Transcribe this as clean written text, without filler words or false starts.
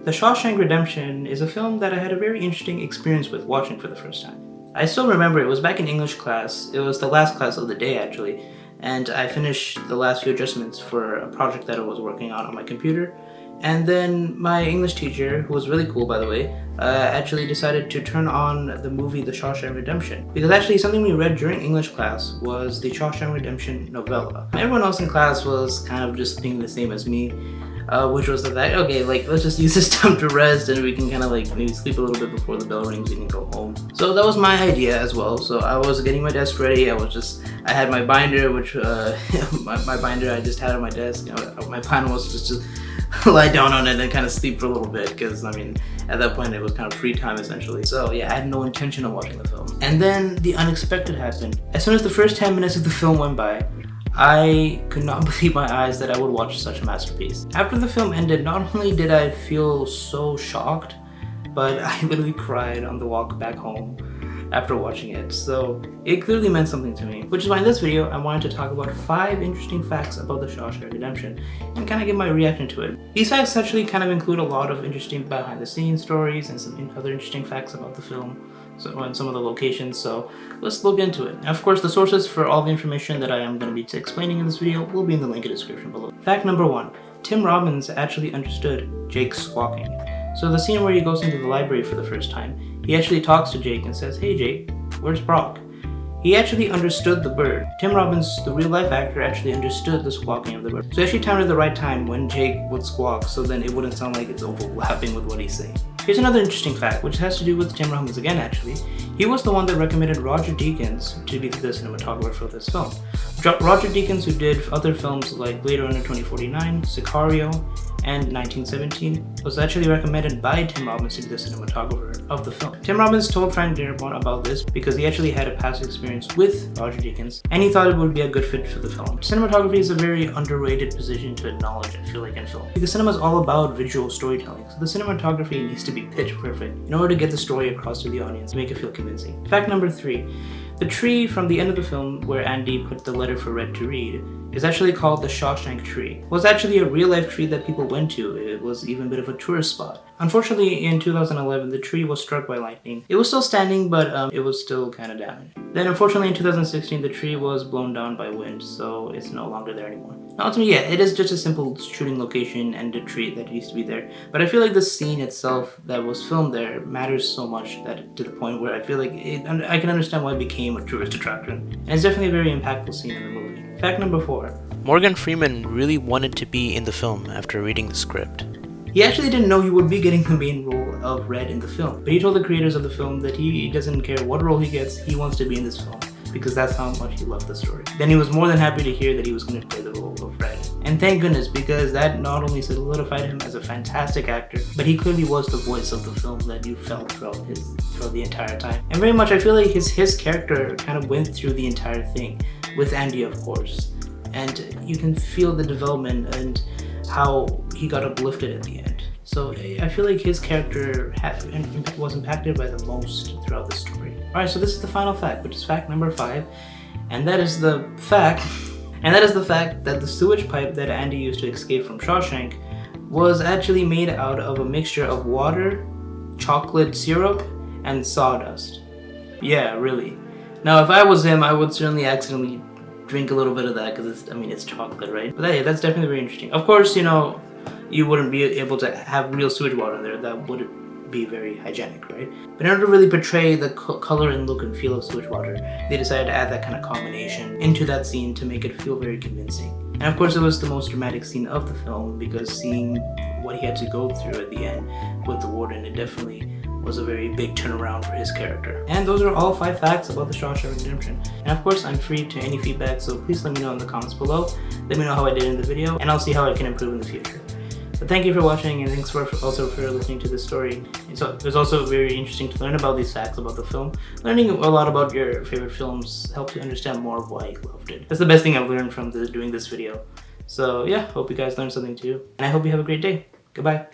The Shawshank Redemption is a film that I had a very interesting experience with watching for the first time. I still remember it was back in English class. It was the last class of the day actually, and I finished the last few adjustments for a project that I was working on my computer. And then my English teacher, who was really cool by the way, actually decided to turn on the movie The Shawshank Redemption. Because actually something we read during English class was the Shawshank Redemption novella. Everyone else in class was kind of just thinking the same as me, which was the fact, okay, like let's just use this time to rest and we can kind of like maybe sleep a little bit before the bell rings, we can go home. So that was my idea as well. So I was getting my desk ready, I had my binder, which, my binder I just had on my desk. My plan was just to lie down on it and kind of sleep for a little bit because I mean at that point it was kind of free time essentially. So yeah, I had no intention of watching the film. And then the unexpected happened. As soon as the first 10 minutes of the film went by, I could not believe my eyes that I would watch such a masterpiece. After the film ended, not only did I feel so shocked, but I literally cried on the walk back home after watching it. So it clearly meant something to me, which is why in this video I wanted to talk about 5 interesting facts about the Shawshank Redemption and kind of give my reaction to it. These facts actually kind of include a lot of interesting behind the scenes stories and some other interesting facts about the film, and some of the locations, so let's look into it. Now, of course, the sources for all the information that I am going to be explaining in this video will be in the link in the description below. Fact number 1. Tim Robbins actually understood Jake's squawking. So the scene where he goes into the library for the first time, he actually talks to Jake and says, "Hey Jake, where's Brock?" He actually understood the bird. Tim Robbins, the real life actor, actually understood the squawking of the bird. So he actually timed it the right time when Jake would squawk, so then it wouldn't sound like it's overlapping with what he's saying. Here's another interesting fact, which has to do with Tim Robbins again actually. He was the one that recommended Roger Deakins to be the cinematographer for this film. Roger Deakins, who did other films like Blade Runner 2049, Sicario, and 1917, was actually recommended by Tim Robbins to be the cinematographer of the film. Tim Robbins told Frank Darabont about this because he actually had a past experience with Roger Deakins and he thought it would be a good fit for the film. Cinematography is a very underrated position to acknowledge, I feel like, in film. Because cinema is all about visual storytelling, so the cinematography needs to be pitch perfect in order to get the story across to the audience and make it feel convincing. Fact number 3. The tree from the end of the film where Andy put the letter for Red to read is actually called the Shawshank tree. It was actually a real life tree that people went to. It was even a bit of a tourist spot. Unfortunately, in 2011, the tree was struck by lightning. It was still standing, but it was still kind of damaged. Then unfortunately in 2016, the tree was blown down by wind, so it's no longer there anymore. Now ultimately, yeah, it is just a simple shooting location and a tree that used to be there. But I feel like the scene itself that was filmed there matters so much that to the point where I feel like I can understand why it became a tourist attraction. And it's definitely a very impactful scene in the movie. Fact number 4. Morgan Freeman really wanted to be in the film after reading the script. He actually didn't know he would be getting the main role of Red in the film, but he told the creators of the film that he doesn't care what role he gets, he wants to be in this film because that's how much he loved the story. Then he was more than happy to hear that he was going to play the role of Red. And thank goodness, because that not only solidified him as a fantastic actor, but he clearly was the voice of the film that you felt throughout the entire time. And very much I feel like his character kind of went through the entire thing, with Andy of course. And you can feel the development and how he got uplifted at the end. So I feel like his character was impacted by the most throughout the story. Alright, so this is the final fact, which is fact number 5. And that is the fact that the sewage pipe that Andy used to escape from Shawshank was actually made out of a mixture of water, chocolate syrup, and sawdust. Yeah, really. Now if I was him, I would certainly accidentally drink a little bit of that because it's chocolate, right? But yeah, that's definitely very interesting. Of course, you wouldn't be able to have real sewage water in there. That wouldn't be very hygienic, right? But in order to really portray the color and look and feel of sewage water, they decided to add that kind of combination into that scene to make it feel very convincing. And of course, it was the most dramatic scene of the film because seeing what he had to go through at the end with the warden, it definitely was a very big turnaround for his character. And those are all 5 facts about the Shawshank Redemption. And of course, I'm free to any feedback, so please let me know in the comments below. Let me know how I did in the video, and I'll see how I can improve in the future. But thank you for watching, and thanks also for listening to this story. So it was also very interesting to learn about these facts about the film. Learning a lot about your favorite films helps you understand more of why you loved it. That's the best thing I've learned from doing this video. So yeah, hope you guys learned something too, and I hope you have a great day. Goodbye.